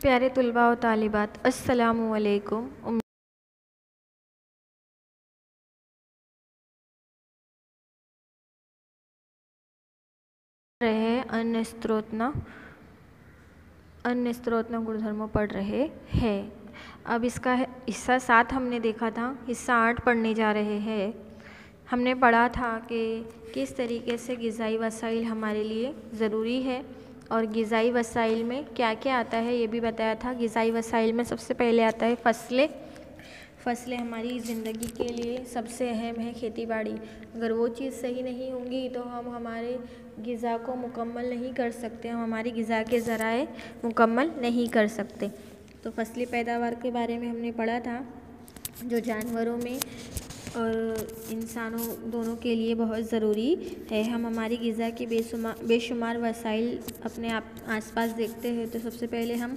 प्यारे तुलबा और तालिबात, अस्सलामु अलैकुम। रहे अन्य स्त्रोतना गुणधर्मों पढ़ रहे हैं। अब इसका हिस्सा 7 हमने देखा था, हिस्सा 8 पढ़ने जा रहे हैं। हमने पढ़ा था कि किस तरीके से ग़िज़ाई वसाइल हमारे लिए ज़रूरी है और ग़िज़ाई वसाइल में क्या क्या आता है ये भी बताया था। ग़िज़ाई वसाइल में सबसे पहले आता है फसलें हमारी ज़िंदगी के लिए सबसे अहम है। खेती बाड़ी, अगर वो चीज़ सही नहीं होंगी तो हम हमारे ग़िज़ा को मुकम्मल नहीं कर सकते, हम हमारी ग़िज़ा के ज़राए मुकम्मल नहीं कर सकते। तो फसली पैदावार के बारे में हमने पढ़ा था, जो जानवरों में और इंसानों दोनों के लिए बहुत ज़रूरी है। हम हमारी ग़िज़ा की बेशुमार वसाइल अपने आसपास देखते हैं। तो सबसे पहले हम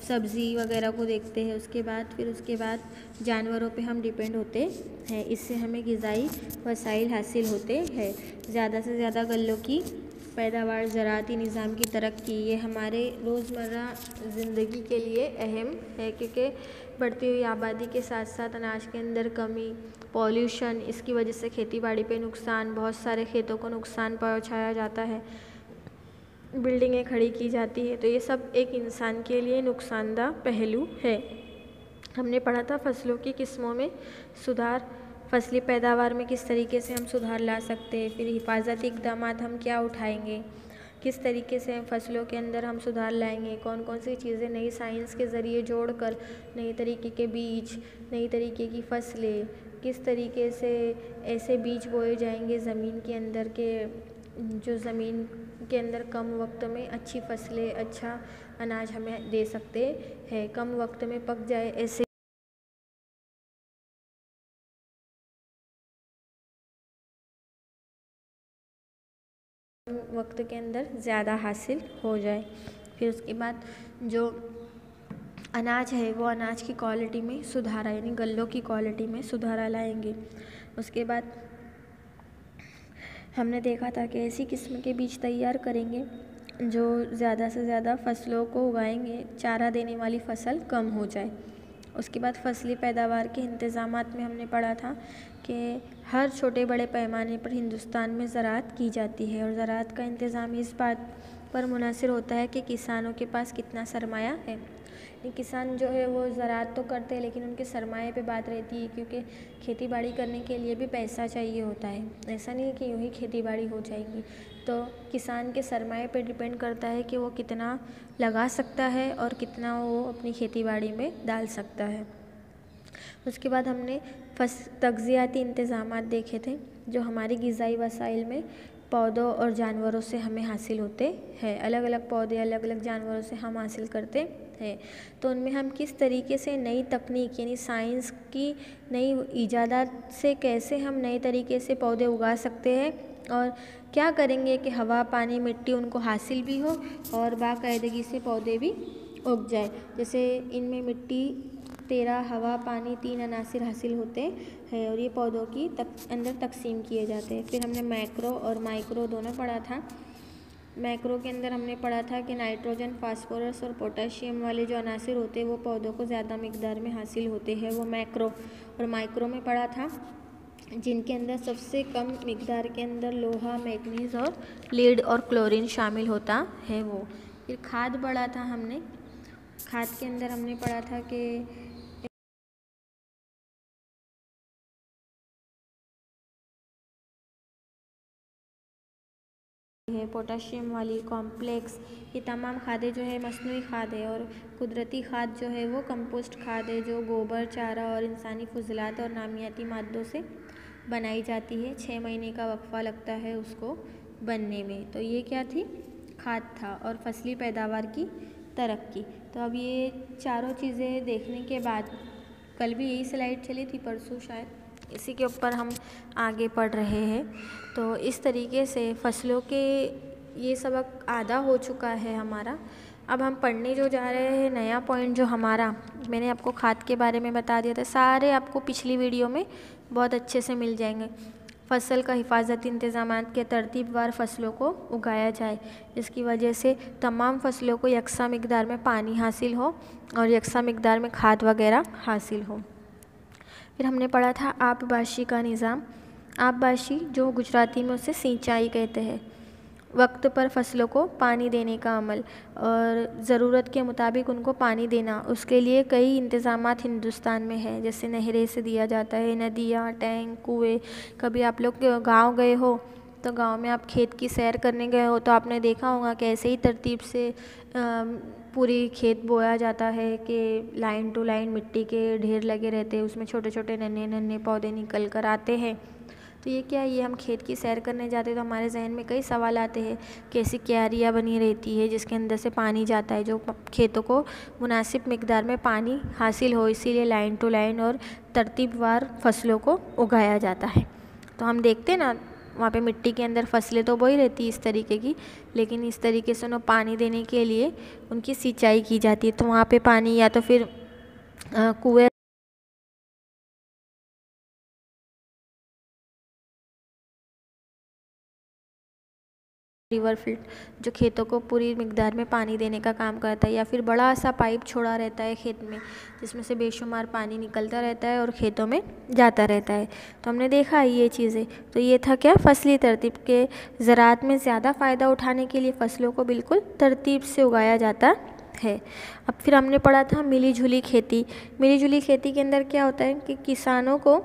सब्ज़ी वगैरह को देखते हैं, उसके बाद जानवरों पे हम डिपेंड होते हैं। इससे हमें ग़िज़ाई वसाइल हासिल होते हैं। ज़्यादा से ज़्यादा गल्लों की पैदावार, ज़राअती निज़ाम की तरक्की, ये हमारे रोज़मर्रा ज़िंदगी के लिए अहम है, क्योंकि बढ़ती हुई आबादी के साथ साथ अनाज के अंदर कमी, पॉल्यूशन, इसकी वजह से खेती बाड़ी पे नुकसान, बहुत सारे खेतों को नुकसान पहुंचाया जाता है, बिल्डिंगें खड़ी की जाती है। तो ये सब एक इंसान के लिए नुकसानदा पहलू है। हमने पढ़ा था फसलों की किस्मों में सुधार, फसली पैदावार में किस तरीके से हम सुधार ला सकते हैं। फिर हिफाजती इक़दाम हम क्या उठाएंगे, किस तरीके से फसलों के अंदर हम सुधार लाएंगे, कौन कौन सी चीज़ें नई साइंस के ज़रिए जोड़कर नई तरीके के बीज, नई तरीके की फसलें, किस तरीके से ऐसे बीज बोए जाएंगे ज़मीन के अंदर के जो ज़मीन के अंदर कम वक्त में अच्छी फसलें, अच्छा अनाज हमें दे सकते हैं, कम वक्त में पक जाए ऐसे वक्त के अंदर ज़्यादा हासिल हो जाए। फिर उसके बाद जो अनाज है वो अनाज की क्वालिटी में सुधार, यानी गल्लों की क्वालिटी में सुधार लाएंगे। उसके बाद हमने देखा था कि ऐसी किस्म के बीज तैयार करेंगे जो ज़्यादा से ज़्यादा फसलों को उगाएंगे, चारा देने वाली फसल कम हो जाए। उसके बाद फसली पैदावार के इंतज़ामात में हमने पढ़ा था कि हर छोटे बड़े पैमाने पर हिंदुस्तान में ज़राअत की जाती है और ज़राअत का इंतज़ाम इस बात पर मुनहसर होता है कि किसानों के पास कितना सरमाया है। किसान जो है वो ज़राअत तो करते हैं, लेकिन उनके सरमाए पे बात रहती है, क्योंकि खेती बाड़ी करने के लिए भी पैसा चाहिए होता है। ऐसा नहीं है कि यूँ ही खेती बाड़ी हो जाएगी। तो किसान के सरमाए पे डिपेंड करता है कि वो कितना लगा सकता है और कितना वो अपनी खेती बाड़ी में डाल सकता है। उसके बाद हमने तग़ज़ियाती इंतज़ामात देखे थे, जो हमारी ग़िज़ाई वसाइल में पौधों और जानवरों से हमें हासिल होते हैं। अलग अलग पौधे, अलग अलग जानवरों से हम हासिल करते हैं। तो उनमें हम किस तरीके से नई तकनीक, यानी साइंस की नई ईजादात से कैसे हम नए तरीके से पौधे उगा सकते हैं और क्या करेंगे कि हवा, पानी, मिट्टी उनको हासिल भी हो और बाकायदगी से पौधे भी उग जाए। जैसे इनमें मिट्टी, 13, हवा, पानी, 3 अनासिर हासिल होते हैं और ये पौधों की अंदर तकसीम किए जाते हैं। फिर हमने मैक्रो और माइक्रो दोनों पढ़ा था। मैक्रो के अंदर हमने पढ़ा था कि नाइट्रोजन, फास्फोरस और पोटेशियम वाले जो अनासिर होते हैं वो पौधों को ज़्यादा मिकदार में हासिल होते हैं, वो मैक्रो। और माइक्रो में पढ़ा था जिनके अंदर सबसे कम मिकदार के अंदर लोहा, मैग्नीज और लीड और क्लोरीन शामिल होता है वो। फिर खाद पढ़ा था हमने। खाद के अंदर हमने पढ़ा था कि है पोटाशियम वाली, कॉम्प्लेक्स, ये तमाम खादें जो है मस्नूई खाद है। और कुदरती खाद जो है वो कंपोस्ट खाद है, जो गोबर, चारा और इंसानी फजलात और नामियाती मादों से बनाई जाती है। 6 महीने का वक्फा लगता है उसको बनने में। तो ये क्या थी? खाद था। और फसली पैदावार की तरक्की। तो अब ये चारों चीज़ें देखने के बाद, कल भी यही स्लाइड चली थी, परसों शायद, इसी के ऊपर हम आगे पढ़ रहे हैं। तो इस तरीके से फसलों के ये सबक आधा हो चुका है हमारा। अब हम पढ़ने जो जा रहे हैं नया पॉइंट जो हमारा, मैंने आपको खाद के बारे में बता दिया था, सारे आपको पिछली वीडियो में बहुत अच्छे से मिल जाएंगे। फसल का हिफाजती इंतजाम के तरतीबवार फसलों को उगाया जाए, जिसकी वजह से तमाम फसलों को यकसा मिकदार में पानी हासिल हो और यकसा मिकदार में खाद वगैरह हासिल हो। फिर हमने पढ़ा था आबपाशी का निज़ाम। आबपाशी जो गुजराती में उसे सिंचाई कहते हैं, वक्त पर फसलों को पानी देने का अमल और ज़रूरत के मुताबिक उनको पानी देना। उसके लिए कई इंतज़ामात हिंदुस्तान में है, जैसे नहरें से दिया जाता है, नदियाँ, टैंक, कुएँ। कभी आप लोग गांव गए हो तो गांव में आप खेत की सैर करने गए हो तो आपने देखा होगा कि ऐसे ही तरतीब से पूरी खेत बोया जाता है कि लाइन टू लाइन मिट्टी के ढेर लगे रहते हैं, उसमें छोटे छोटे नन्हे नन्हे पौधे निकल कर आते हैं। तो ये क्या है, ये हम खेत की सैर करने जाते हैं तो हमारे जहन में कई सवाल आते हैं कि ऐसी क्यारियाँ बनी रहती है जिसके अंदर से पानी जाता है, जो खेतों को मुनासिब मिकदार में पानी हासिल हो, इसीलिए लाइन टू लाइन और तरतीबवार फसलों को उगाया जाता है। तो हम देखते हैं ना वहाँ पे मिट्टी के अंदर फसलें तो बोई रहती इस तरीके की, लेकिन इस तरीके से उन्हें पानी देने के लिए उनकी सिंचाई की जाती है। तो वहाँ पे पानी या तो फिर कुएँ रिवर फील्ड जो खेतों को पूरी मिकदार में पानी देने का काम करता है, या फिर बड़ा सा पाइप छोड़ा रहता है खेत में जिसमें से बेशुमार पानी निकलता रहता है और खेतों में जाता रहता है। तो हमने देखा है ये चीज़ें। तो ये था क्या, फसली तरतीब के ज़राअत में ज़्यादा फ़ायदा उठाने के लिए फ़सलों को बिल्कुल तरतीब से उगाया जाता है। अब फिर हमने पढ़ा था मिली जुली खेती। मिली जुली खेती के अंदर क्या होता है कि किसानों को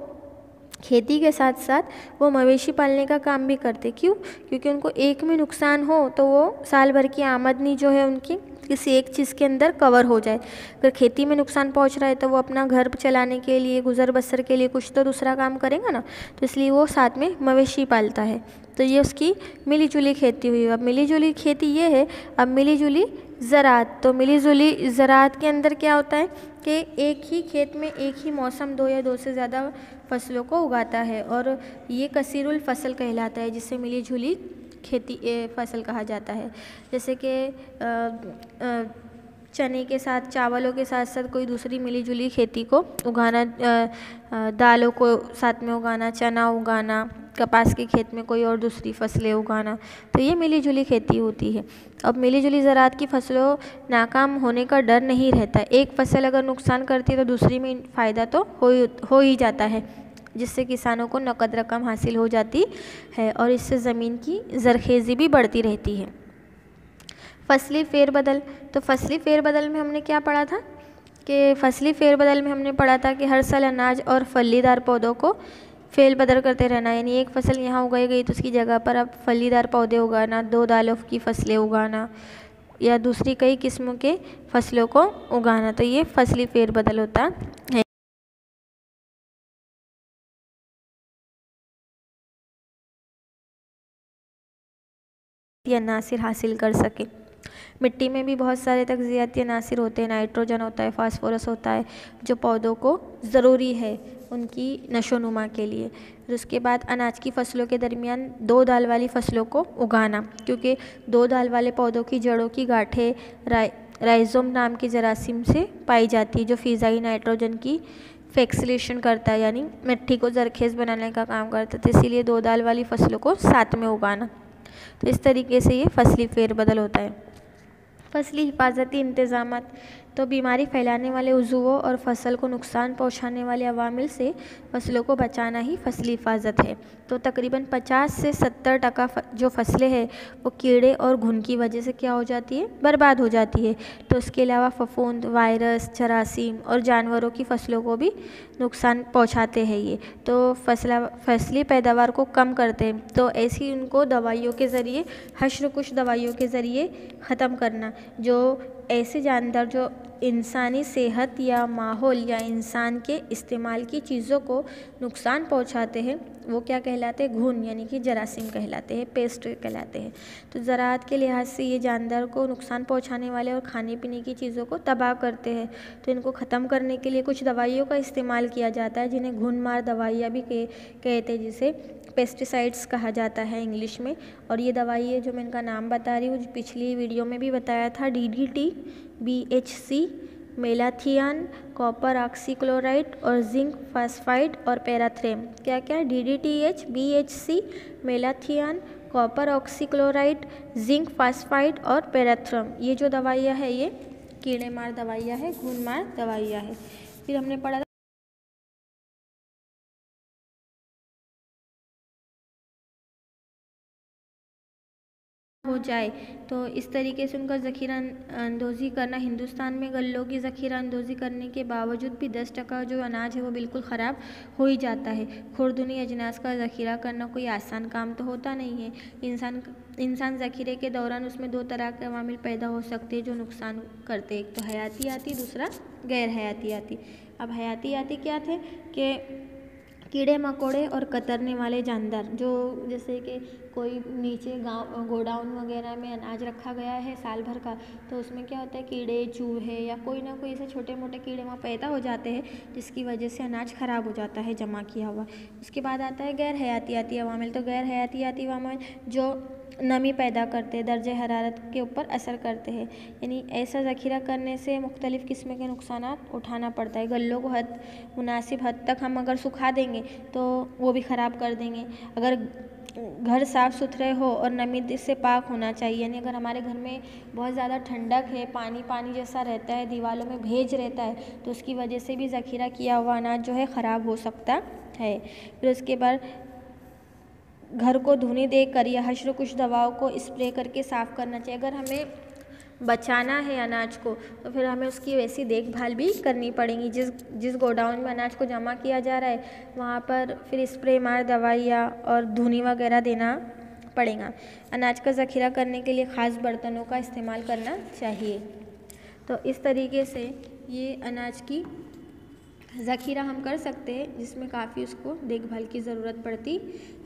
खेती के साथ साथ वो मवेशी पालने का काम भी करते। क्यों? क्योंकि उनको एक में नुकसान हो तो वो साल भर की आमदनी जो है उनकी किसी एक चीज़ के अंदर कवर हो जाए। अगर खेती में नुकसान पहुंच रहा है तो वो अपना घर चलाने के लिए, गुजर बसर के लिए कुछ तो दूसरा काम करेगा ना, तो इसलिए वो साथ में मवेशी पालता है। तो ये उसकी मिली जुली खेती हुई। अब मिली जुली खेती ये है। अब मिली जुली ज़राअत। तो मिली जुली ज़राअत के अंदर क्या होता है कि एक ही खेत में एक ही मौसम दो या दो से ज़्यादा फसलों को उगाता है, और ये कसीरुल फसल कहलाता है, जिसे मिली जुली खेती फसल कहा जाता है। जैसे कि चने के साथ, चावलों के साथ साथ कोई दूसरी मिली जुली खेती को उगाना, दालों को साथ में उगाना, चना उगाना, कपास के खेत में कोई और दूसरी फसलें उगाना, तो ये मिली जुली खेती होती है। अब मिली जुली ज़राअत की फसलों नाकाम होने का डर नहीं रहता। एक फसल अगर नुकसान करती है तो दूसरी में फ़ायदा तो हो ही जाता है, जिससे किसानों को नकद रकम हासिल हो जाती है और इससे ज़मीन की ज़रखेज़ी भी बढ़ती रहती है। फसली फेरबदल। तो फसली फेरबदल में हमने क्या पढ़ा था कि फसली फेरबदल में हमने पढ़ा था कि हर साल अनाज और फलीदार पौधों को फेल बदल करते रहना। यानी एक फसल यहाँ उगाई गई तो उसकी जगह पर अब फलीदार पौधे उगाना, 2 दालों की फसलें उगाना या दूसरी कई किस्मों के फसलों को उगाना। तो ये फसली फेरबदल होता है। अनासिर हासिल कर सके। मिट्टी में भी बहुत सारे तग़ज़ियाती अनासिर होते हैं। नाइट्रोजन होता है, फास्फोरस होता है, जो पौधों को ज़रूरी है उनकी नशोनुमा के लिए। फिर उसके बाद अनाज की फसलों के दरमियान 2 दाल वाली फसलों को उगाना, क्योंकि 2 दाल वाले पौधों की जड़ों की गांठें राइजोम नाम के जरासीम से पाई जाती है, जो फ़िज़ाई नाइट्रोजन की फैक्सिलेशन करता है, यानी मिट्टी को जरखेज़ बनाने का काम करता है। तो इसीलिए 2 दाल वाली फसलों को साथ में उगाना। तो इस तरीके से ये फसली फेरबदल होता है। फसली हिफाजती इंतज़ामात। तो बीमारी फैलाने वाले उज़ुओं और फसल को नुकसान पहुंचाने वाले अवामिल से फसलों को बचाना ही फसली हिफाजत है। तो तकरीबन 50 से 70% जो फसलें हैं वो कीड़े और घुन की वजह से क्या हो जाती है, बर्बाद हो जाती है। तो उसके अलावा फफूंद, वायरस, जरासीम और जानवरों की फसलों को भी नुकसान पहुंचाते हैं ये। तो फसली पैदावार को कम करते हैं। तो ऐसी उनको दवाइयों के ज़रिए, हश्र कुश दवाइयों के ज़रिए ख़त्म करना, जो ऐसे जानदार जो इंसानी सेहत या माहौल या इंसान के इस्तेमाल की चीज़ों को नुकसान पहुंचाते हैं, वो क्या कहलाते हैं, घुन यानी कि जरासीम कहलाते हैं, पेस्ट कहलाते हैं। तो ज़राअत के लिहाज से ये जानदार को नुकसान पहुंचाने वाले और खाने पीने की चीज़ों को तबाह करते हैं। तो इनको ख़त्म करने के लिए कुछ दवाइयों का इस्तेमाल किया जाता है, जिन्हें घुन मार दवाइयाँ भी कहते हैं, जिसे पेस्टिसाइड्स कहा जाता है इंग्लिश में। और ये दवाई है जो मैं इनका नाम बता रही हूँ, पिछली वीडियो में भी बताया था, DDT, BHC, malathion, copper oxychloride और जिंक फास्फाइड और पैराथ्रेम। क्या क्या? DDTH, BHC, malathion, copper oxychloride, zinc phosphide और पैराथ्रम। ये जो दवाइयाँ हैं ये कीड़े मार दवाइयाँ हैं, घुन मार दवाइयाँ हैं। फिर हमने पढ़ा हो जाए तो इस तरीके से उनका ज़ख़ीरा अंदोज़ी करना। हिंदुस्तान में गल्लों की ज़ख़ीरा अंदोज़ी करने के बावजूद भी 10% जो अनाज है वो बिल्कुल ख़राब हो ही जाता है। खुर्दनी अजनास का ज़ख़ीरा करना कोई आसान काम तो होता नहीं है। इंसान ज़ख़ीरे के दौरान उसमें 2 तरह के अवामिल पैदा हो सकते हैं जो नुकसान करते हैं। एक तो हयातियाती, दूसरा गैर हयातियाती। अब हयातियाती क्या थे कि कीड़े मकोड़े और कतरने वाले जानदार, जो जैसे कि कोई नीचे गाँव गोडाउन वगैरह में अनाज रखा गया है साल भर का, तो उसमें क्या होता है कीड़े चूहे या कोई ना कोई ऐसे छोटे मोटे कीड़े वहाँ पैदा हो जाते हैं जिसकी वजह से अनाज ख़राब हो जाता है जमा किया हुआ। उसके बाद आता है गैर हयातियाती अवामिल। तो गैर हयातियाती अवामिल जो नमी पैदा करते हैं, दर्जे हरारत के ऊपर असर करते हैं, यानी ऐसा ज़ख़ीरा करने से मुख्तलिफ़ किस्म के नुकसान उठाना पड़ता है। गल्लों को मुनासिब हद तक हम अगर सुखा देंगे तो वो भी ख़राब कर देंगे। अगर घर साफ़ सुथरे हो और नमी से पाक होना चाहिए, यानी अगर हमारे घर में बहुत ज़्यादा ठंडक है, पानी पानी जैसा रहता है, दीवारों में भेज रहता है, तो उसकी वजह से भी ज़ख़ीरा किया हुआ अनाज जो है ख़राब हो सकता है। फिर उसके बाद घर को धुनी देकर या हश्र कुछ दवाओं को स्प्रे करके साफ़ करना चाहिए। अगर हमें बचाना है अनाज को तो फिर हमें उसकी वैसी देखभाल भी करनी पड़ेगी। जिस गोडाउन में अनाज को जमा किया जा रहा है वहाँ पर फिर स्प्रे मार दवाइयाँ और धुनी वगैरह देना पड़ेगा। अनाज का ज़ख़ीरा करने के लिए ख़ास बर्तनों का इस्तेमाल करना चाहिए। तो इस तरीके से ये अनाज की ज़ख़ीरा हम कर सकते हैं जिसमें काफ़ी उसको देखभाल की ज़रूरत पड़ती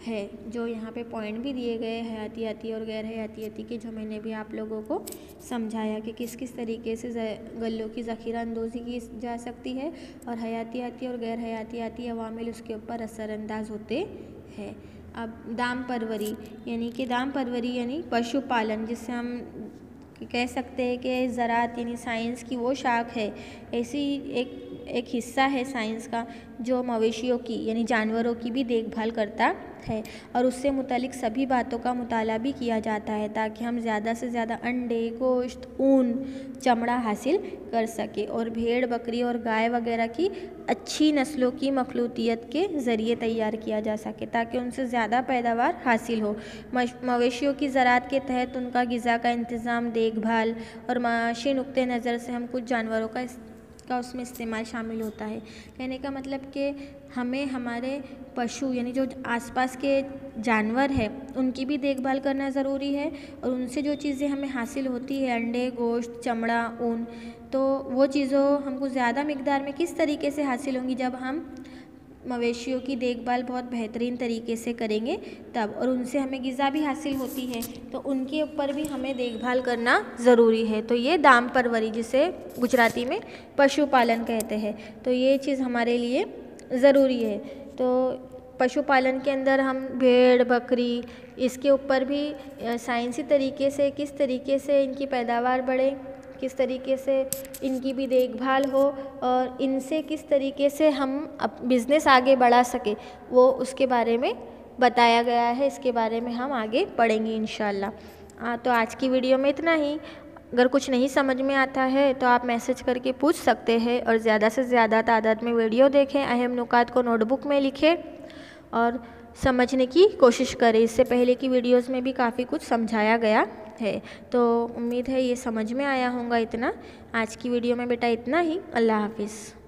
है। जो यहाँ पे पॉइंट भी दिए गए हयातियाती और गैर हयातियाती के, जो मैंने भी आप लोगों को समझाया कि किस किस तरीके से गल्लों की ज़ख़ीरा अंदोज़ी की जा सकती है और हयातियाती और गैर हयातियाती अवामिल उसके ऊपर असरअंदाज होते हैं। अब दाम परवरी यानी पशुपालन, जिससे हम कह सकते हैं कि ज़राअत यानी साइंस की वो शाख है, ऐसी एक हिस्सा है साइंस का जो मवेशियों की यानी जानवरों की भी देखभाल करता है और उससे मुतालिक सभी बातों का मुताला भी किया जाता है ताकि हम ज़्यादा से ज़्यादा अंडे, गोश्त, ऊन, चमड़ा हासिल कर सके और भेड़, बकरी और गाय वगैरह की अच्छी नस्लों की मखलूतियत के ज़रिए तैयार किया जा सके ताकि उनसे ज़्यादा पैदावार हासिल हो। मवेशियों की ज़राअत के तहत उनका ग़िज़ा का इंतज़ाम, देखभाल और माशी नुक्ते नज़र से हम कुछ जानवरों का उसमें इस्तेमाल शामिल होता है। कहने का मतलब कि हमें हमारे पशु यानी जो आसपास के जानवर हैं उनकी भी देखभाल करना ज़रूरी है और उनसे जो चीज़ें हमें हासिल होती है, अंडे, गोश्त, चमड़ा, ऊन, तो वो चीज़ों हमको ज़्यादा मिकदार में किस तरीके से हासिल होंगी जब हम मवेशियों की देखभाल बहुत बेहतरीन तरीके से करेंगे तब, और उनसे हमें ग़िज़ा भी हासिल होती है तो उनके ऊपर भी हमें देखभाल करना ज़रूरी है। तो ये दाम परवरी, जिसे गुजराती में पशुपालन कहते हैं, तो ये चीज़ हमारे लिए ज़रूरी है। तो पशुपालन के अंदर हम भेड़, बकरी, इसके ऊपर भी साइंसी तरीके से किस तरीके से इनकी पैदावार बढ़े, किस तरीके से इनकी भी देखभाल हो और इनसे किस तरीके से हम बिज़नेस आगे बढ़ा सके, वो उसके बारे में बताया गया है। इसके बारे में हम आगे पढ़ेंगे इंशाल्लाह। तो आज की वीडियो में इतना ही। अगर कुछ नहीं समझ में आता है तो आप मैसेज करके पूछ सकते हैं और ज़्यादा से ज़्यादा तादाद में वीडियो देखें, अहम नुकात को नोटबुक में लिखें और समझने की कोशिश करें। इससे पहले की वीडियोस में भी काफ़ी कुछ समझाया गया है, तो उम्मीद है ये समझ में आया होगा। इतना आज की वीडियो में बेटा इतना ही। अल्लाह हाफिज़।